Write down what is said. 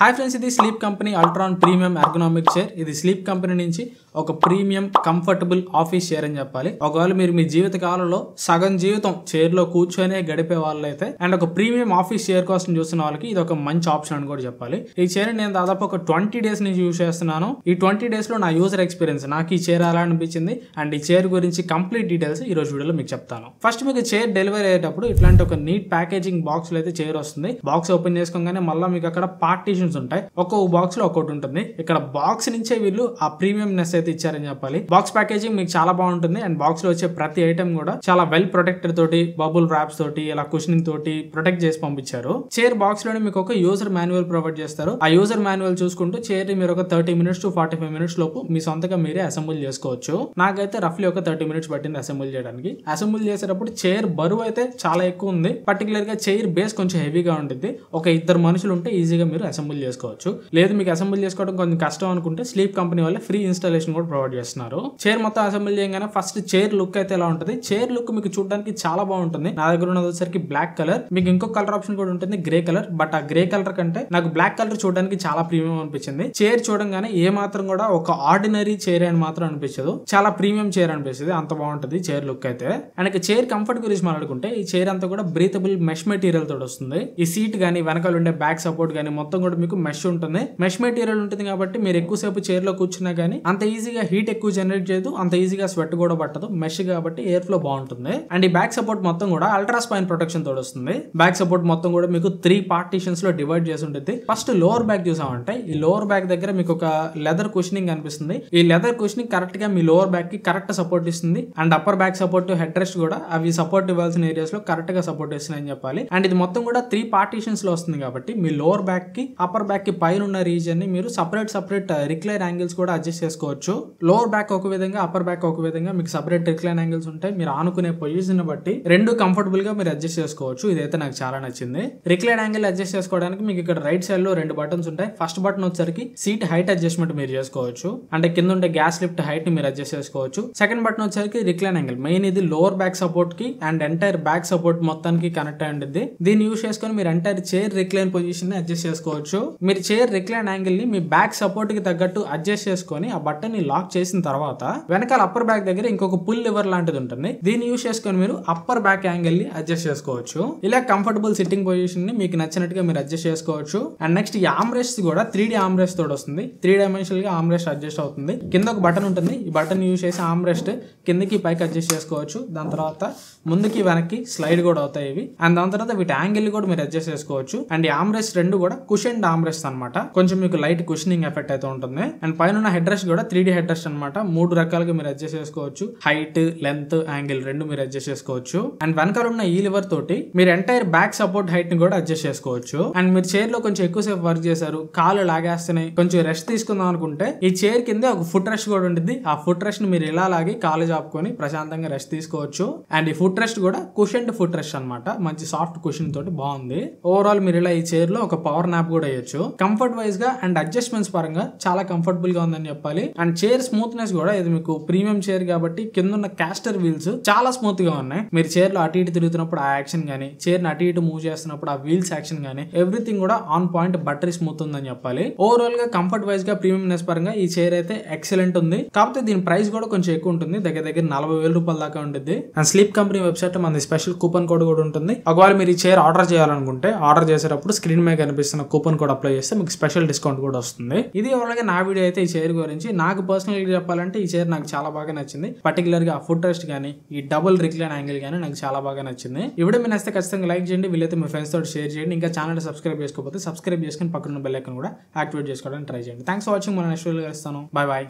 Hi friends, ఇది sleep company Ultron premium ergonomic chair. ఇది sleep company నుంచి ఒక ప్రీమియం కంఫర్టబుల్ ఆఫీస్ చైర్ అని చెప్పాలి. ఒకవేళ మీరు మీ జీవిత కాలంలో సగం జీవితం చైర్ లో కూర్చొనే గడిపే వాళ్ళైతే అండ్ ఒక ప్రీమియం ఆఫీస్ చైర్ కోసం చూస్తున్న వాళ్ళకి ఇది ఒక మంచి ఆప్షన్ అని కూడా చెప్పాలి. ఈ చైర్ నేను దాదాపు ఒక 20 డేస్ నుంచి యూజ్ చేస్తున్నాను. ఈ 20 డేస్ లో నా యూజర్ ఎక్స్పీరియన్స్, నాకు ఈ చైర్ ఎలా అనిపించింది అండ్ ఈ చైర్ గురించి కంప్లీట్ డీటెయిల్స్ ఈ రోజు వీడియోలో మీకు చెప్తాను. ఫస్ట్ మీకు చైర్ డెలివరీ అయ్యేటప్పుడు ఇట్లాంటి ఒక నీట్ ప్యాకేజింగ్ బాక్స్ లో అయితే చైర్ వస్తుంది. బాక్స్ ఓపెన్ చేసుకోగానే మళ్ళీ మీకు అక్కడ పార్టీషన్స్ ఉంటాయి. ఒక్కొక్క బాక్స్ లో ఒక్కొక్కటి ఉంటుంది. ఇక్కడ బాక్స్ నుంచే వీళ్ళు ఆ ప్రీమియం నెస్ అయితే ఇచ్చారని చెప్పాలి. బాక్స్ ప్యాకేజింగ్ మీకు చాలా బాగుంటుంది అండ్ బాక్స్ లో వచ్చే ప్రతి ఐటమ్ కూడా చాలా వెల్ ప్రొటెక్టెడ్ తోటి, బబుల్ ర్యాప్స్ తోటి, ఇలా కుషనింగ్ తోటి ప్రొటెక్ట్ చేసి పంపించారు. చైర్ బాక్స్ లోనే మీకు ఒక యూజర్ మాన్యువల్ ప్రొవైడ్ చేస్తారు. ఆ యూజర్ మాన్యువల్ చూసుకుంటూ చైర్ ని మీరు ఒక 30 minutes to 45 minutes లోపు మీ సొంతగా మీరే అసెంబుల్ చేసుకోవచ్చు. నాకైతే రఫ్లీ ఒక 30 minutes పట్టింది అసెంబుల్ చేయడానికి. అసెంబుల్ చేసేటప్పుడు చైర్ బరువు అయితే చాలా ఎక్కువ ఉంది. పర్టికులర్ గా చైర్ బేస్ కొంచెం హెవీగా ఉంటుంది. ఒక ఇద్దరు మనుషులు ఉంటే ఈజీగా మీరు అసెంబుల్ చేసుకోవచ్చు. లేదు మీకు అసెంబుల్ చేసుకోవడం కొంచెం కష్టం అనుకుంటే స్లీప్ కంపెనీ వాళ్ళు ఫ్రీ ఇన్స్టాలేషన్ కూడా ప్రొవైడ్ చేస్తున్నారు. చైర్ మొత్తం అసెంబుల్ చేయగానే ఫస్ట్ చైర్ లుక్ అయితే ఎలా ఉంటుంది. చైర్ లుక్ మీకు చూడడానికి చాలా బాగుంటుంది. నా దగ్గర ఉన్నది వచ్చేసరికి బ్లాక్ కలర్. మీకు ఇంకో కలర్ ఆప్షన్ కూడా ఉంటుంది, గ్రే కలర్. బట్ ఆ గ్రే కలర్ కంటే నాకు బ్లాక్ కలర్ చూడడానికి చాలా ప్రీమియం అనిపించింది. చైర్ చూడంగానే ఏ మాత్రం కూడా ఒక ఆర్డినరీ చైర్ అని మాత్రం అనిపించదు. చాలా ప్రీమియం చైర్ అనిపిస్తుంది. అంత బాగుంటుంది చైర్ లుక్ అయితే. అండ్ చైర్ కంఫర్ట్ గురించి మాట్లాడుకుంటే ఈ చైర్ అంతా కూడా బ్రీతబుల్ మెష్ మెటీరియల్ తోటి వస్తుంది. ఈ సీట్ గానీ వెనకాల ఉండే బ్యాక్ సపోర్ట్ గానీ మొత్తం కూడా మీకు మెష్ ఉంటుంది. మెష్ మెటీరియల్ ఉంటుంది కాబట్టి మీరు ఎక్కువసేపు చైర్ లో కూర్చున్నా గానీ అంత ఈజీగా హీట్ ఎక్కువ జనరేట్ చేయదు, అంత ఈజీగా స్వెట్ కూడా పట్టదు. మెష్ కాబట్టి ఎయిర్ ఫ్లో బాగుంటుంది. అండ్ ఈ బ్యాక్ సపోర్ట్ మొత్తం కూడా అల్ట్రా స్పైన్ ప్రొటెక్షన్ తోటి వస్తుంది. బ్యాక్ సపోర్ట్ మొత్తం కూడా మీకు 3 పార్టీషన్స్ లో డివైడ్ చేసి ఉంటుంది. ఫస్ట్ లోవర్ బ్యాక్ చూసామంటే ఈ లోవర్ బ్యాక్ దగ్గర మీకు ఒక లెదర్ కుషనింగ్ అనిపిస్తుంది. ఈ లెదర్ కుషనింగ్ కరెక్ట్ గా మీ లోవర్ బ్యాక్ కి కరెక్ట్ సపోర్ట్ ఇస్తుంది. And upper back support, head rest కూడా అవి సపోర్ట్ ఇవ్వాల్సిన ఏరియాస్ లో కరెక్ట్ గా సపోర్ట్ ఇస్తున్నాయని చెప్పాలి. అండ్ ఇది మొత్తం కూడా 3 పార్టీషన్స్ లో వస్తుంది కాబట్టి మీ లోవర్ బ్యాక్ కి అప్పర్ బ్యాక్ కి పైన ఉన్న రీజియన్ ని మీరు సపరేట్ రిక్లైన్ యాంగిల్స్ కూడా అడ్జస్ట్ చేసుకోవచ్చు. లోవర్ బ్యాక్ ఒక విధంగా, అప్పర్ బ్యాక్ ఒక విధంగా మీకు సపరేట్ రిక్లైన్ యాంగిల్స్ ఉంటాయి. మీరు ఆనుకునే పొజిషన్ బట్టి రెండు కంఫర్టబుల్ గా మీరు అడ్జస్ట్ చేసుకోవచ్చు. ఇదైతే నాకు చాలా నచ్చింది. రిక్లైన్ యాంగిల్ అడ్జస్ట్ చేసుకోవడానికి మీకు ఇక్కడ రైట్ సైడ్ లో 2 బటన్స్ ఉంటాయి. ఫస్ట్ బటన్ వచ్చరికి సీట్ హైట్ అడ్జస్ట్మెంట్ మీరు చేసుకోవచ్చు. అంటే కింద ఉండే గ్యాస్ లిఫ్ట్ హైట్ ని మీరు అడ్జస్ట్ చేసుకోవచ్చు. సెకండ్ బటన్ వచ్చరికి రిక్లైన్ యాంగిల్. మెయిన్ ఇది లోవర్ బ్యాక్ సపోర్ట్ కి అండ్ ఎంటైర్ బ్యాక్ సపోర్ట్ మొత్తానికి కనెక్ట్ అయి ఉంటుంది. దీన్ని యూస్ చేసుకొని మీరు ఎంటైర్ చైర్ రిక్లైన్ పొజిషన్ ని అడ్జస్ట్ చేసుకోవచ్చు. మీరు చైర్ రిక్లైన్ యాంగిల్ ని మీ బ్యాక్ సపోర్ట్ కి తగ్గట్టు అడ్జస్ట్ చేసుకొని ఆ బటన్ ని లాక్ చేసిన తర్వాత వెనకాల అప్పర్ బ్యాక్ దగ్గర ఇంకొక పుల్ లివర్ లాంటిది ఉంటుంది. దీన్ని యూస్ చేసుకొని మీరు అప్పర్ బ్యాక్ యాంగిల్ ని అడ్జస్ట్ చేసుకోవచ్చు. ఇలా కంఫర్టబుల్ సిట్టింగ్ పొజిషన్ ని మీకు నచ్చినట్టుగా మీరు అడ్జస్ట్ చేసుకోవచ్చు. అండ్ నెక్స్ట్ ఈ ఆర్మ్ రెస్ట్ కూడా 3D ఆర్మ్ రెస్ట్ తోటి వస్తుంది. 3 డైమెన్షనల్ గా ఆర్మ్ రెస్ట్ అడ్జస్ట్ అవుతుంది. కింద ఒక బటన్ ఉంటుంది. ఈ బటన్ యూస్ చేసి ఆర్మ్ రెస్ట్ కిందకి పైకి అడ్జస్ట్ చేసుకోవచ్చు. దాని తర్వాత ముందుకి వెనక్కి స్లైడ్ కూడా అవుతాయి ఇవి. అండ్ దాని తర్వాత వీటి యాంగిల్ కూడా మీరు అడ్జస్ట్ చేసుకోవచ్చు. అండ్ ఈ ఆర్మ్ రెస్ట్ రెండు కూడా కుషన్ ఆర్మ్ రెస్ట్ అనమాట. కొంచెం మీకు లైట్ కుషనింగ్ ఎఫెక్ట్ అయితే ఉంటుంది. అండ్ పైన ఉన్న హెడ్ రెస్ట్ కూడా 3D హెడ్ రెస్ట్ అనమాట. 3 రకాలుగా మీరు అడ్జస్ట్ చేసుకోవచ్చు. హైట్, లెంత్, యాంగిల్ రెండు మీరు అడ్జస్ట్ చేసుకోవచ్చు. అండ్ వెనకాల ఉన్న ఈ లివర్ తోటి మీరు ఎంటైర్ బ్యాక్ సపోర్ట్ హైట్ ని కూడా అడ్జస్ట్ చేసుకోవచ్చు. అండ్ మీరు చైర్ లో కొంచెం ఎక్కువసేపు వర్క్ చేశారు, కాళ్ళు లాగేస్తున్నాయి, కొంచెం రెస్ట్ తీసుకుందాం అనుకుంటే ఈ చైర్ కింద ఒక ఫుట్ రెస్ట్ కూడా ఉంటుంది. ఆ ఫుట్ రెస్ట్ ని మీరు ఇలా లాగి కాళ్ళు చాపుకొని ప్రశాంతంగా రెస్ట్ తీసుకోవచ్చు. అండ్ ఈ ఫుట్ రెస్ట్ కూడా కుషన్ ఫుట్ రెస్ట్ అనమాట. మంచి సాఫ్ట్ కుషన్ తోటి బాగుంది. ఓవరాల్ మీరు ఇలా ఈ చైర్ లో ఒక పవర్ నాప్ కూడా వేయొచ్చు. కంఫర్ట్ వైజ్ గా అండ్ అడ్జస్ట్మెంట్స్ పరంగా చాలా కంఫర్టబుల్ గా ఉందని చెప్పాలి. అండ్ చైర్ స్మూత్నెస్ కూడా, ఇది మీకు ప్రీమియం చైర్ కాబట్టి కింద ఉన్న క్యాస్టర్ వీల్స్ చాలా స్మూత్ గా ఉన్నాయి. మీరు చైర్ లో అటు ఇటు తిరుగుతున్నప్పుడు ఆ యాక్షన్ గానీ, చైర్ ని అటు ఇటు మూవ్ చేస్తున్నప్పుడు ఆ వీల్స్ యాక్షన్ గానీ ఎవ్రీథింగ్ కూడా ఆన్ పాయింట్, బటరీ స్మూత్ ఉందని చెప్పాలి. ఓవరాల్ గా కంఫర్ట్ వైజ్ గా ప్రీమియంనెస్ పరంగా ఈ చైర్ అయితే ఎక్సలెంట్ ఉంది. కాకపోతే దీని ప్రైస్ కూడా కొంచెం ఎక్కువ ఉంటుంది. దగ్గర 40,000 రూపాయల దాకా ఉంటుంది. అండ్ స్లీప్ కంపెనీ వెబ్సైట్ మన స్పెషల్ కూపన్ కోడ్ కూడా ఉంటుంది. ఒకవేళ మీరు ఈ చైర్ ఆర్డర్ చేయాలనుకుంటే ఆర్డర్ చేసేటప్పుడు స్క్రీన్ మీద కనిపిస్తున్న కూపన్ కోడ్ అప్లై చేస్తే మీకు స్పెషల్ డిస్కౌంట్ కూడా వస్తుంది. ఇది అలాగే నా వీడియో అయితే ఈ చైర్ గురించి. నాకు పర్సనల్ గా చెప్పాలంటే ఈ చైర్ నాకు చాలా బాగా నచ్చింది. పర్టికులర్ గా ఫుట్ రెస్ట్ గానీ, ఈ డబుల్ రిక్లైన్ యాంగిల్ గానీ నాకు చాలా బాగా నచ్చింది. ఈ వీడియో మీ నచ్చితే ఖచ్చితంగా లైక్ చేయండి. వీలైతే మీ ఫ్రెండ్స్ తోటి షేర్ చేయండి. ఇంకా ఛానల్ సబ్స్క్రైబ్ చేసుకోకపోతే సబ్స్క్రైబ్ చేసుకుని పక్కన బెల్ ఐకాన్ కూడా యాక్టివేట్ చేసుకోవడానికి ట్రై చేయండి. Thanks for watching. మన నెక్స్ట్ వీడియోలో కలుస్తాను. By by.